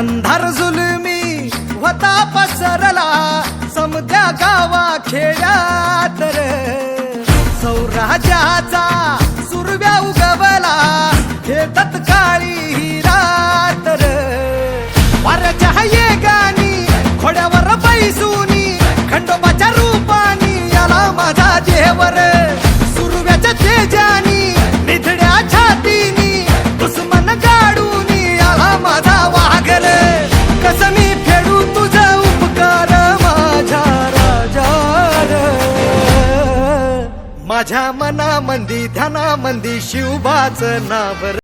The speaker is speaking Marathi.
अंधार जुलमी होता पसरला समद्या गावा खेड्यात रे सौराजाचा सुरव्या उगवला हे तत्काळी ही रात रे वाऱ्याच्या येगानी खोड्यावर बैसूनी खंडोबाच्या रूपानी आला माझा देवर सुरव्याच्या तेजानी निधड्या छातीनी दुश्मन गाडूनी आला माझा वाघर कस मी फेडू तुझा उपकार माझ्या राजा माझ्या मनामंदी ध्यानामंदी शिवबाचं नाव